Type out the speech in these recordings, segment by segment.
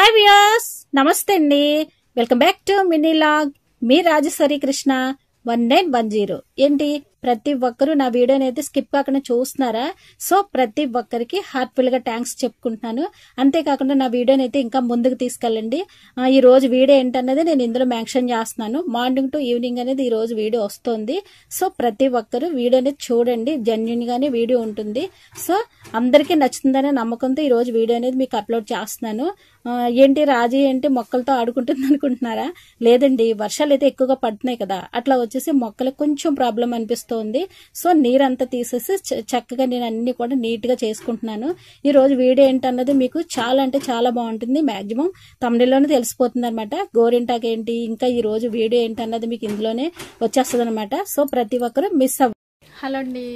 Hi viewers, నమస్తే అండి. Welcome back to mini log. మీ రాజేశ్వరి కృష్ణ 1910. ఏంటి ప్రతి ఒక్కరు నా వీడియోని అయితే స్కిప్ కాకుండా చూస్తున్నారా? సో ప్రతి ఒక్కరికి హార్ట్ఫుల్ గా థ్యాంక్స్ చెప్పుకుంటున్నాను. అంతేకాకుండా నా వీడియోని అయితే ఇంకా ముందుకు తీసుకెళ్ళండి. ఈ రోజు వీడియో ఏంటన్నది నేను ఇందులో మెన్షన్ చేస్తున్నాను. మార్నింగ్ టు ఈవినింగ్ అనేది ఈ రోజు వీడియో వస్తుంది. సో ప్రతి ఒక్కరు వీడియో అనేది చూడండి, జెన్యున్ గానే వీడియో ఉంటుంది. సో అందరికీ నచ్చుతుందనే నమ్మకంతో ఈ రోజు వీడియో అనేది మీకు అప్లోడ్ చేస్తున్నాను. ఏంటి రాజీ ఏంటి మొక్కలతో ఆడుకుంటుంది అనుకుంటున్నారా? లేదండి, వర్షాలు అయితే ఎక్కువగా పడుతున్నాయి కదా, అట్లా వచ్చేసి మొక్కలకు కొంచెం ప్రాబ్లం అనిపిస్తుంది. సో నీరంతా తీసేసి చక్కగా నేను అన్ని కూడా నీట్ గా చేసుకుంటున్నాను. ఈ రోజు వీడియో ఏంటన్నది మీకు చాలా అంటే చాలా బాగుంటుంది. మాక్సిమం తమిళలోనే తెలిసిపోతుంది అనమాట. గోరింటాకు ఏంటి, ఇంకా ఈ రోజు వీడియో ఏంటన్నది మీకు ఇందులోనే వచ్చేస్తుంది అనమాట. సో ప్రతి ఒక్కరు మిస్ అవ్వ. హలో అండి,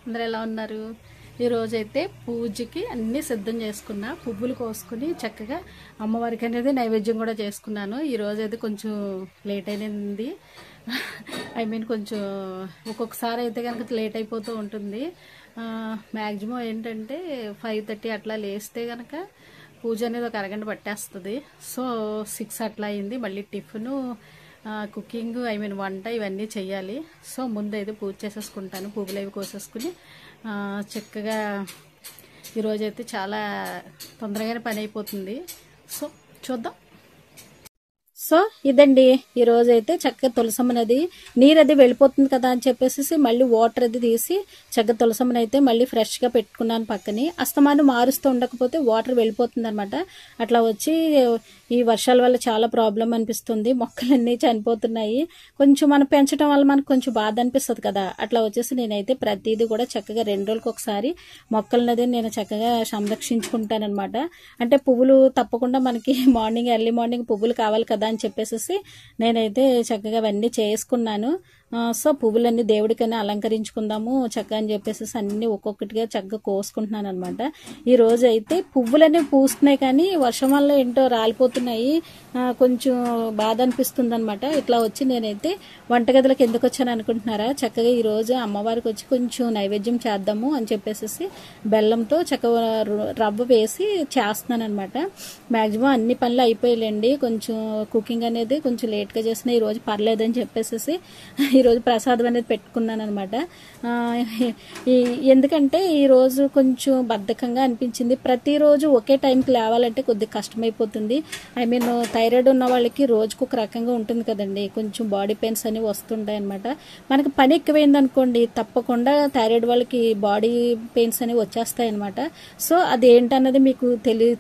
అందరు ఎలా ఉన్నారు? ఈ రోజు అయితే పూజకి అన్ని సిద్ధం చేసుకున్నా. పువ్వులు కోసుకుని చక్కగా అమ్మవారికి అనేది నైవేద్యం కూడా చేసుకున్నాను. ఈ రోజు అయితే కొంచెం లేట్ అయినది. కొంచెం ఒక్కొక్కసారి అయితే కనుక లేట్ అయిపోతూ ఉంటుంది. మ్యాక్సిమం ఏంటంటే 5:30 అట్లా లేస్తే కనుక పూజ అనేది ఒక అరగంట పట్టేస్తుంది. సో 6 అట్లా అయింది. మళ్ళీ టిఫిను, కుకింగ్ వంట ఇవన్నీ చెయ్యాలి. సో ముందు అయితే పూజ చేసేసుకుంటాను. పువ్వులు అవి కోసేసుకుని చక్కగా ఈరోజైతే చాలా తొందరగానే పని అయిపోతుంది. సో చూద్దాం. సో ఇదండి, ఈ రోజు అయితే చక్కగా తులసమ్మనది నీరు అది వెళ్ళిపోతుంది కదా అని చెప్పేసి మళ్ళీ వాటర్ అది తీసి చక్కగా తులసమ్మని అయితే మళ్ళీ ఫ్రెష్ గా పెట్టుకున్నాను పక్కని. అస్తమానం మారుస్తూ ఉండకపోతే వాటర్ వెళ్ళిపోతుంది అనమాట. అట్లా వచ్చి ఈ వర్షాల వల్ల చాలా ప్రాబ్లం అనిపిస్తుంది. మొక్కలన్నీ చనిపోతున్నాయి. కొంచెం మనం పెంచడం వల్ల మనకు కొంచెం బాధ అనిపిస్తుంది కదా. అట్లా వచ్చేసి నేనైతే ప్రతిదీ కూడా చక్కగా 2 రోజులకు ఒకసారి మొక్కలనది నేను చక్కగా సంరక్షించుకుంటాను అనమాట. అంటే పువ్వులు తప్పకుండా మనకి ఎర్లీ మార్నింగ్ పువ్వులు కావాలి కదా అని చెప్పేసి నేనైతే చక్కగా అవన్నీ చేసుకున్నాను. సో పువ్వులన్నీ దేవుడికైనా అలంకరించుకుందాము చక్కగా అని చెప్పేసి అన్ని ఒక్కొక్కటిగా చక్కగా కోసుకుంటున్నాను అనమాట. ఈ రోజు అయితే పువ్వులన్నీ పూస్తున్నాయి కానీ వర్షం వల్ల ఏంటో రాలిపోతున్నాయి. కొంచెం బాధ అనిపిస్తుంది అనమాట. ఇట్లా వచ్చి నేనైతే వంటగదిలోకి ఎందుకు వచ్చాను అనుకుంటున్నారా? చక్కగా ఈ రోజు అమ్మవారికి వచ్చి కొంచెం నైవేద్యం చేద్దాము అని చెప్పేసి బెల్లంతో చక్కగా రవ్వ వేసి చేస్తున్నాను అనమాట. మాక్సిమం అన్ని పనులు అయిపోయాయండి. కొంచెం కుకింగ్ అనేది కొంచెం లేట్ గా చేసిన ఈ రోజు పర్లేదని చెప్పేసి ఈరోజు ప్రసాదం అనేది పెట్టుకున్నాను అనమాట. ఎందుకంటే ఈరోజు కొంచెం బద్ధకంగా అనిపించింది. ప్రతిరోజు ఒకే టైంకి లేవాలంటే కొద్దిగా కష్టమైపోతుంది. థైరాయిడ్ ఉన్న వాళ్ళకి రోజుకు ఒక రకంగా ఉంటుంది కదండి. కొంచెం బాడీ పెయిన్స్ అనేవి వస్తుంటాయి అనమాట. మనకి పని ఎక్కువైంది అనుకోండి, తప్పకుండా థైరాయిడ్ వాళ్ళకి బాడీ పెయిన్స్ అనేవి వచ్చేస్తాయి అనమాట. సో అది ఏంటన్నది మీకు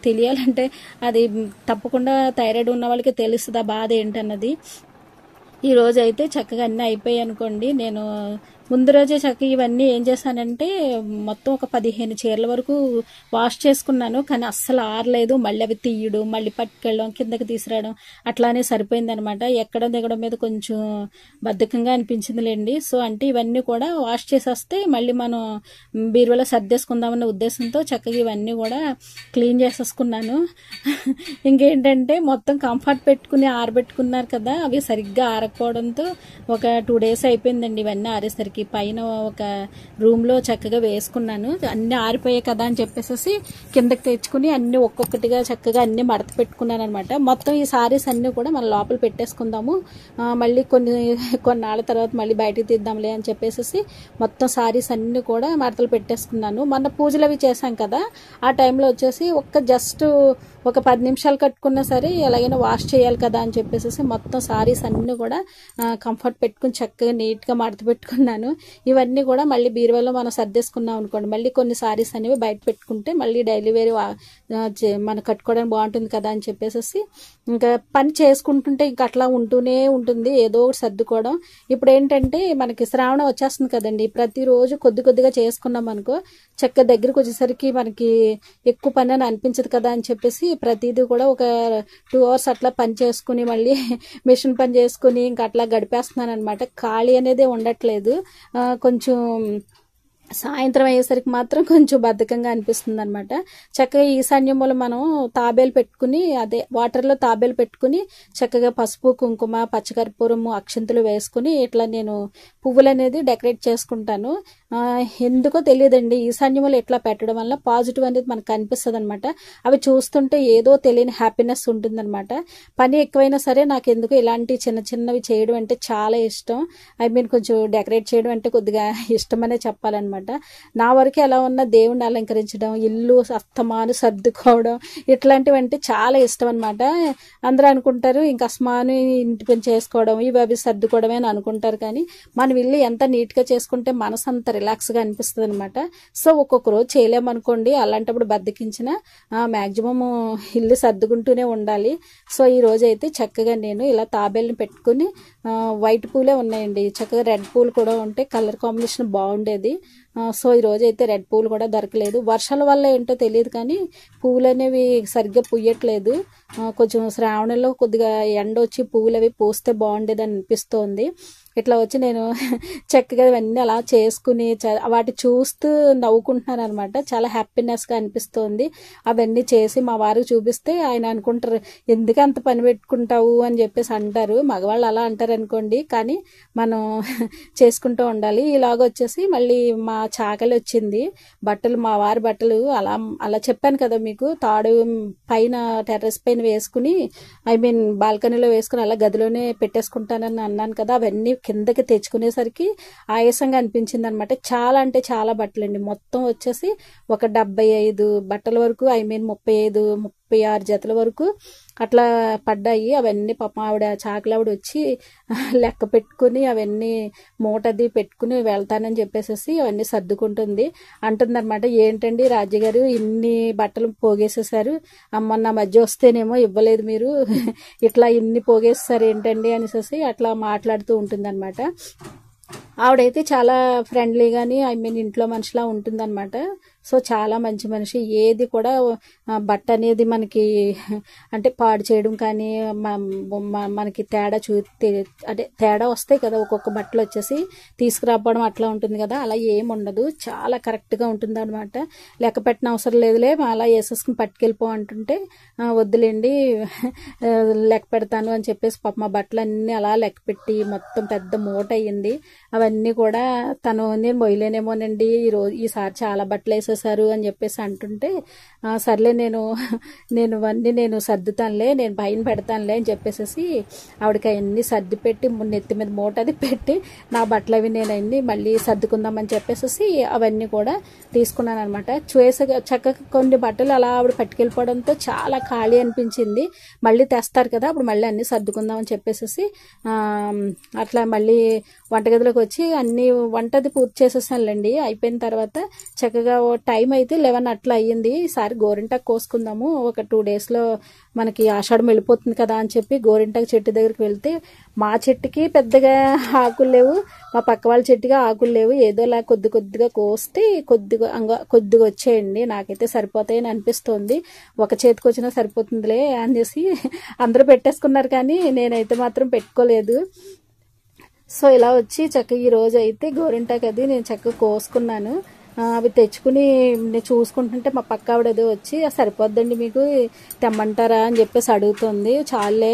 తెలియాలంటే అది తప్పకుండా థైరాయిడ్ ఉన్న వాళ్ళకి తెలుస్తుంది ఆ బాధ ఏంటన్నది. ఈ రోజు అయితే చక్కగా అన్నీ అయిపోయాయి అనుకోండి. నేను ముందు రోజే చక్కగా ఇవన్నీ ఏం చేశానంటే మొత్తం ఒక 15 చీరల వరకు వాష్ చేసుకున్నాను. కానీ అస్సలు ఆరలేదు. మళ్ళీ అవి తీయడం, మళ్ళీ పట్టుకెళ్ళడం, కిందకి తీసుకురావడం అట్లానే సరిపోయింది అనమాట. ఎక్కడ దిగడం మీద కొంచెం బద్ధకంగా అనిపించిందిలేండి. సో అంటే ఇవన్నీ కూడా వాష్ చేసేస్తే మళ్ళీ మనం బీరువాలో సర్దేసుకుందామన్న ఉద్దేశంతో చక్కగా ఇవన్నీ కూడా క్లీన్ చేసేసుకున్నాను. ఇంకేంటంటే మొత్తం కంఫర్ట్ పెట్టుకుని ఆరబెట్టుకున్నారు కదా, అవి సరిగ్గా ఆరకపోవడంతో ఒక 2 days అయిపోయిందండి ఇవన్నీ ఆరేసరికి. పైన ఒక రూమ్ లో చక్కగా వేసుకున్నాను. అన్ని ఆరిపోయాయి కదా అని చెప్పేసి కిందకి తెచ్చుకుని అన్ని ఒక్కొక్కటిగా చక్కగా అన్ని మడత పెట్టుకున్నాను అనమాట. మొత్తం ఈ సారీస్ అన్ని కూడా మనం లోపల పెట్టేసుకుందాము, మళ్ళీ కొన్నాళ్ళ తర్వాత మళ్ళీ బయటకు తీద్దాంలే అని చెప్పేసి మొత్తం సారీస్ అన్ని కూడా మడతలు పెట్టేసుకున్నాను. మొన్న పూజలు అవి చేశాం కదా, ఆ టైంలో వచ్చేసి జస్ట్ ఒక 10 నిమిషాలు కట్టుకున్నా సరే ఎలాగైనా వాష్ చేయాలి కదా అని చెప్పేసి మొత్తం సారీస్ అన్ని కూడా కంఫర్ట్ పెట్టుకుని చక్కగా నీట్ గా మడత పెట్టుకున్నాను. ఇవన్నీ కూడా మళ్ళీ బీరువాలో మనం సర్దేసుకున్నాం అనుకోండి, మళ్ళీ కొన్ని సారీస్ అనేవి బయట పెట్టుకుంటే మళ్ళీ డైలీ వేర్ మనం కట్టుకోవడానికి బాగుంటుంది కదా అని చెప్పేసి ఇంకా పని చేసుకుంటుంటే ఇంకా అట్లా ఉంటూనే ఉంటుంది ఏదో ఒకటి సర్దుకోవడం. ఇప్పుడు ఏంటంటే మనకి శ్రావణం వచ్చేస్తుంది కదండి. ప్రతిరోజు కొద్దిగా చేసుకున్నాం అనుకో చక్కగా దగ్గరకు వచ్చేసరికి మనకి ఎక్కువ పని అని అనిపించదు కదా అని చెప్పేసి ప్రతిదీ కూడా ఒక 2 hours అట్లా పని చేసుకుని మళ్ళీ మిషన్ పని చేసుకుని ఇంకా అట్లా గడిపేస్తున్నాను అనమాట. ఖాళీ అనేది ఉండట్లేదు. కొంచెం సాయంత్రం అయ్యేసరికి మాత్రం కొంచెం బద్ధకంగా అనిపిస్తుంది అనమాట. చక్కగా ఈశాన్యంలో మనం తాబేలు పెట్టుకుని అదే వాటర్లో తాబేలు పెట్టుకుని చక్కగా పసుపు కుంకుమ పచ్చకర్పూరము అక్షంతులు వేసుకుని ఇట్లా నేను పువ్వులు అనేది డెకరేట్ చేసుకుంటాను. ఎందుకో తెలియదండి, ఈశాన్యములు ఇట్లా పెట్టడం వల్ల పాజిటివ్ అనేది మనకు కనిపిస్తుంది అనమాట. అవి చూస్తుంటే ఏదో తెలియని హ్యాపీనెస్ ఉంటుందన్నమాట. పని ఎక్కువైనా సరే నాకు ఎందుకు ఇలాంటి చిన్న చిన్నవి చేయడం అంటే చాలా ఇష్టం. కొంచెం డెకరేట్ చేయడం అంటే కొద్దిగా ఇష్టమనే చెప్పాలన్నమాట. నా వరకు ఎలా ఉన్నా దేవుణ్ణి అలంకరించడం, ఇల్లు అస్తమాను సర్దుకోవడం ఇట్లాంటివి అంటే చాలా ఇష్టం అనమాట. అందరూ అనుకుంటారు ఇంకా అస్మాను ఇంటి పని చేసుకోవడం ఇవి అవి సర్దుకోవడమే అని అనుకుంటారు, కానీ మనం ఇల్లు ఎంత నీట్గా చేసుకుంటే మనసు అంత రిలాక్స్గా అనిపిస్తుంది అనమాట. సో ఒక్కొక్క రోజు చేయలేమనుకోండి, అలాంటప్పుడు బద్దకించిన మ్యాక్సిమం ఇల్లు సర్దుకుంటూనే ఉండాలి. సో ఈ రోజు అయితే చక్కగా నేను ఇలా తాబేళ్ళని పెట్టుకుని, వైట్ పూలే ఉన్నాయండి, చక్కగా రెడ్ పూలు కూడా ఉంటే కలర్ కాంబినేషన్ బాగుండేది. సో ఈ రోజు అయితే రెడ్ పూలు కూడా దొరకలేదు. వర్షాల వల్ల ఏంటో తెలియదు కానీ పువ్వులు అనేవి సరిగ్గా పూయట్లేదు. కొంచెం శ్రావణంలో కొద్దిగా ఎండ వచ్చి పువ్వులు అవి పూస్తే బాగుండేది అని అనిపిస్తోంది. ఇట్లా వచ్చి నేను చక్కగా ఇవన్నీ అలా చేసుకుని వాటి చూస్తూ నవ్వుకుంటున్నాను అనమాట. చాలా హ్యాపీనెస్గా అనిపిస్తోంది. అవన్నీ చేసి మా వారికి చూపిస్తే ఆయన అనుకుంటారు, ఎందుకు అంత పని పెట్టుకుంటావు అని చెప్పేసి అంటారు. మగవాళ్ళు అలా అంటారు అనుకోండి, కానీ మనం చేసుకుంటూ ఉండాలి. ఇలాగ వచ్చేసి మళ్ళీ మా చాకలి వచ్చింది. బట్టలు, మా వారి బట్టలు అలా అలా చెప్పాను కదా మీకు, తాడు పైన టెర్రస్ పైన వేసుకుని బాల్కనీలో వేసుకుని అలా గదిలోనే పెట్టేసుకుంటానని అన్నాను కదా, అవన్నీ కిందకి తెచ్చుకునేసరికి ఆయాసంగా అనిపించింది అనమాట. చాలా అంటే చాలా బట్టలు అండి. మొత్తం వచ్చేసి ఒక 75 బట్టల వరకు, 35 36 జతల వరకు అట్లా పడ్డాయి. అవన్నీ పాపం ఆవిడ చాకలావిడ వచ్చి లెక్క పెట్టుకుని అవన్నీ మూటది పెట్టుకుని వెళ్తానని చెప్పేసి అవన్నీ సర్దుకుంటుంది. అంటుందన్నమాట, ఏంటండి రాజ్య గారు ఇన్ని బట్టలు పోగేసేసారు, మొన్న మధ్య వస్తేనేమో ఇవ్వలేదు మీరు, ఇట్లా ఇన్ని పోగేస్తారు ఏంటండి అనేసి అట్లా మాట్లాడుతూ ఉంటుందన్నమాట. ఆవిడైతే చాలా ఫ్రెండ్లీగాని ఇంట్లో మనిషిలా ఉంటుందన్నమాట. సో చాలా మంచి మనిషి. ఏది కూడా బట్ట అనేది మనకి అంటే పాడు చేయడం కానీ మనకి తేడా అంటే తేడా వస్తాయి కదా, ఒక్కొక్క బట్టలు వచ్చేసి తీసుకురావడం అట్లా ఉంటుంది కదా, అలా ఏం ఉండదు. చాలా కరెక్ట్గా ఉంటుంది అనమాట. లెక్క పెట్టిన అవసరం లేదులే, అలా వేసేసుకుని పట్టుకెళ్ళిపో అంటుంటే వద్దులేండి లెక్క పెడతాను అని చెప్పేసి పాప మా బట్టలు అన్నీ అలా లెక్క పెట్టి మొత్తం పెద్ద మూట అయ్యింది. అవన్నీ కూడా తను నేను మొయ్యలేనేమోనండి ఈసారి చాలా బట్టలు వేసేసారు అని చెప్పేసి అంటుంటే, సర్లే నేను సర్దుతానులే, నేను పైన పెడతానులే అని చెప్పేసి ఆవిడకి అవన్నీ సర్ది పెట్టి నెత్తి మీద మూట అది పెట్టి నా బట్టలు అవి నేను మళ్ళీ సర్దుకుందామని చెప్పేసి అవన్నీ కూడా తీసుకున్నాను అనమాట. చక్కగా కొన్ని బట్టలు అలా ఆవిడ పట్టుకెళ్ళిపోవడంతో చాలా ఖాళీ అనిపించింది. మళ్ళీ తెస్తారు కదా, అప్పుడు మళ్ళీ అన్నీ సర్దుకుందామని చెప్పేసి అట్లా మళ్ళీ వంటగదిలోకి వచ్చి అన్ని వంటది పూర్తి చేసేసానులేండి. అయిపోయిన తర్వాత చక్కగా టైం అయితే 11 అట్లా అయ్యింది. ఈసారి గోరింటాకు కోసుకుందాము, ఒక 2 డేస్లో మనకి ఆషాఢం వెళ్ళిపోతుంది కదా అని చెప్పి గోరింటాకు చెట్టు దగ్గరికి వెళ్తే మా చెట్టుకి పెద్దగా ఆకులు లేవు, మా పక్క వాళ్ళ చెట్టుగా ఆకులు లేవు. ఏదోలా కొద్దిగా కోస్తే కొద్దిగా వచ్చేయండి, నాకైతే సరిపోతాయని అనిపిస్తోంది. ఒక చేతికి వచ్చినా సరిపోతుందిలే అనేసి అందరూ పెట్టేసుకున్నారు, కానీ నేనైతే మాత్రం పెట్టుకోలేదు. సో ఇలా వచ్చి చక్కగా ఈ రోజు అయితే గోరింటాకు అది నేను చక్కగా కోసుకున్నాను. అవి తెచ్చుకుని నేను చూసుకుంటుంటే మా పక్క ఆవిడ ఏదో వచ్చి సరిపోద్దండి మీకు తెమ్మంటారా అని చెప్పేసి అడుగుతుంది. చాలే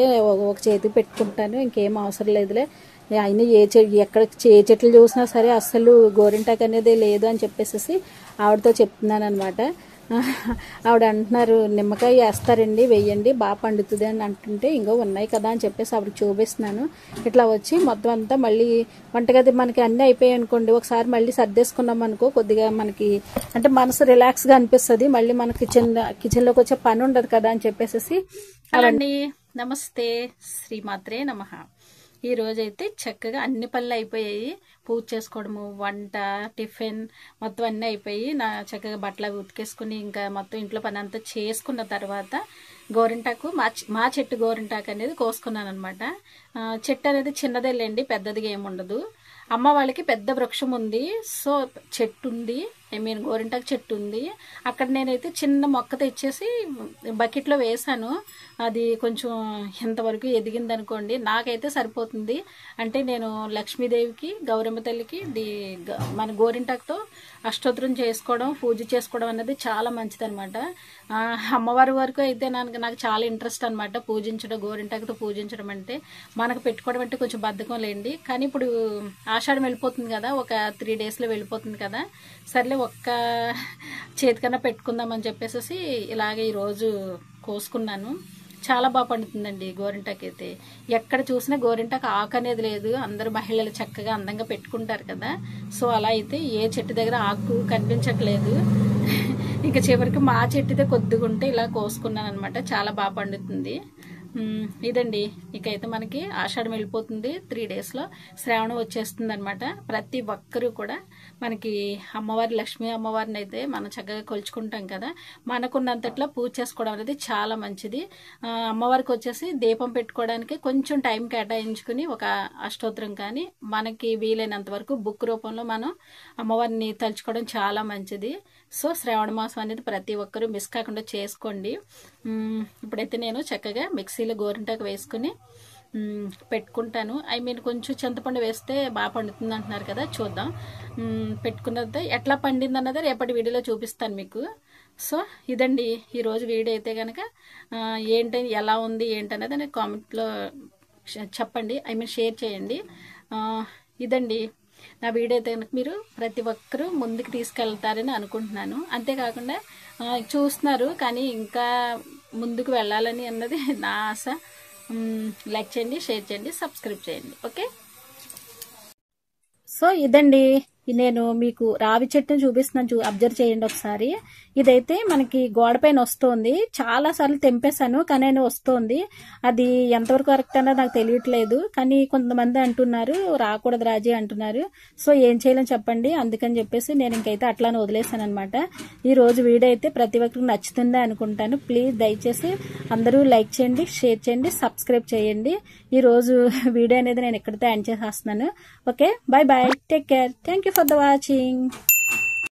ఒక చేతికి పెట్టుకుంటాను, ఇంకేం అవసరం లేదులే, అయినా ఎక్కడ ఏ చెట్లు చూసినా సరే అస్సలు గోరింటాకు అనేది లేదు అని చెప్పేసి ఆవిడతో చెప్తున్నాను అనమాట. ఆవిడ అంటున్నారు, నిమ్మకాయ వేస్తారండి, వెయ్యండి బాగా పండుతుంది అని అంటుంటే ఇంకో ఉన్నాయి కదా అని చెప్పేసి ఆవిడ చూపిస్తున్నాను. ఇట్లా వచ్చి మొత్తం అంతా మళ్ళీ వంటగది మనకి అన్నీ అయిపోయాయి అనుకోండి, ఒకసారి మళ్ళీ సర్దేసుకున్నాం అనుకో కొద్దిగా మనకి అంటే మనసు రిలాక్స్గా అనిపిస్తుంది. మళ్ళీ మన కిచెన్లోకి వచ్చే పని ఉండదు కదా అని చెప్పేసి. అలాండి నమస్తే, శ్రీమాత్రే నమః. ఈ రోజైతే చక్కగా అన్ని పనులు అయిపోయాయి. పూజ చేసుకోవడము, వంట, టిఫిన్ మొత్తం అన్నీ అయిపోయి నా చక్కగా బట్టలు అవి ఉతికేసుకుని ఇంకా మొత్తం ఇంట్లో పని అంతా చేసుకున్న తర్వాత గోరింటాకు మా చెట్టు గోరింటాకు అనేది కోసుకున్నాను అనమాట. చెట్టు అనేది చిన్నదేలేండి, పెద్దదిగా ఏముండదు. అమ్మ వాళ్ళకి పెద్ద వృక్షం ఉంది, సో చెట్టు ఉంది, ఐ మీన్ గోరింటాకు చెట్టు ఉంది. అక్కడ నేనైతే చిన్న మొక్క తెచ్చేసి బకెట్లో వేసాను. అది కొంచెం ఎంతవరకు ఎదిగింది అనుకోండి. నాకైతే సరిపోతుంది. అంటే నేను లక్ష్మీదేవికి, గౌరమ్మ తల్లికి మన గోరింటాకుతో అష్టోత్తరం చేసుకోవడం, పూజ చేసుకోవడం అనేది చాలా మంచిది అనమాట. అమ్మవారి వరకు అయితే నాకు చాలా ఇంట్రెస్ట్ అనమాట పూజించడం, గోరింటాకుతో పూజించడం అంటే. మనకు పెట్టుకోవడం అంటే కొంచెం బద్ధకం లేండి. కానీ ఇప్పుడు ఆషాఢం వెళ్ళిపోతుంది కదా, ఒక 3 daysలో వెళ్ళిపోతుంది కదా, సర్లే ఒక్క చేతికన్నా పెట్టుకుందామని చెప్పేసి ఇలాగే ఈరోజు కోసుకున్నాను. చాలా బాగా పండుతుందండి గోరింటాకు అయితే. ఎక్కడ చూసినా గోరింటాకు ఆకు అనేది లేదు. అందరు మహిళలు చక్కగా అందంగా పెట్టుకుంటారు కదా. సో అలా అయితే ఏ చెట్టు దగ్గర ఆకు కనిపించట్లేదు. ఇంకా చివరికి మా చెట్టుదే కొద్దిగా ఉంటే ఇలా కోసుకున్నాను అనమాట. చాలా బాగా పండుతుంది. ఇదండి. ఇకైతే మనకి ఆషాఢం వెళ్ళిపోతుంది. 3 daysలో శ్రావణం వచ్చేస్తుంది అనమాట. ప్రతి ఒక్కరూ కూడా మనకి అమ్మవారి, లక్ష్మీ అమ్మవారిని అయితే మనం చక్కగా కొలుచుకుంటాం కదా. మనకున్నంతట్లో పూజ చేసుకోవడం అనేది చాలా మంచిది. అమ్మవారికి వచ్చేసి దీపం పెట్టుకోవడానికి కొంచెం టైం కేటాయించుకుని ఒక అష్టోత్తరం కానీ మనకి వీలైనంత వరకు బుక్ రూపంలో మనం అమ్మవారిని తలుచుకోవడం చాలా మంచిది. సో శ్రావణ మాసం అనేది ప్రతి ఒక్కరూ మిస్ కాకుండా చేసుకోండి. ఇప్పుడైతే నేను చక్కగా మిక్సీలో గోరింటాకు వేసుకుని పెట్టుకుంటాను. ఐ మీన్ కొంచెం చింతపండు వేస్తే బాగా పండుతుంది అంటున్నారు కదా, చూద్దాం. పెట్టుకున్నది ఎట్లా పండింది అన్నది రేపటి వీడియోలో చూపిస్తాను మీకు. సో ఇదండి ఈరోజు వీడియో అయితే కనుక ఎలా ఉంది ఏంటనేది నాకు కామెంట్లో చెప్పండి. ఐ మీన్ షేర్ చేయండి. ఇదండి నా వీడియో అయితే కనుక మీరు ప్రతి ఒక్కరూ ముందుకు తీసుకెళ్తారని అనుకుంటున్నాను. అంతేకాకుండా చూస్తున్నారు కానీ ఇంకా ముందుకు వెళ్ళాలని అన్నది నా ఆశ. లైక్ చేయండి, షేర్ చేయండి, సబ్స్క్రైబ్ చేయండి. ఓకే. సో ఇదండి నేను మీకు రావి చెట్టును చూపిస్తున్నాను, అబ్జర్వ్ చేయండి ఒకసారి. ఇదైతే మనకి గోడ పైన వస్తుంది. చాలా సార్లు తెంపేశాను కానీ వస్తుంది. అది ఎంతవరకు కరెక్ట్ అన్నది నాకు తెలియట్లేదు. కానీ కొంతమంది అంటున్నారు రాకూడదు రాజీ అంటున్నారు. సో ఏం చేయాలని చెప్పండి. అందుకని చెప్పేసి నేను ఇంకైతే అట్లానే వదిలేసాను అనమాట. ఈ రోజు వీడియో అయితే ప్రతి ఒక్కరికి నచ్చుతుందే అనుకుంటాను. ప్లీజ్ దయచేసి అందరూ లైక్ చేయండి, షేర్ చేయండి, సబ్స్క్రైబ్ చేయండి. ఈ రోజు వీడియో అనేది నేను ఎక్కడితో ఎండ్ చేసేస్తున్నాను. Okay, by by, take care, thank you for the watching.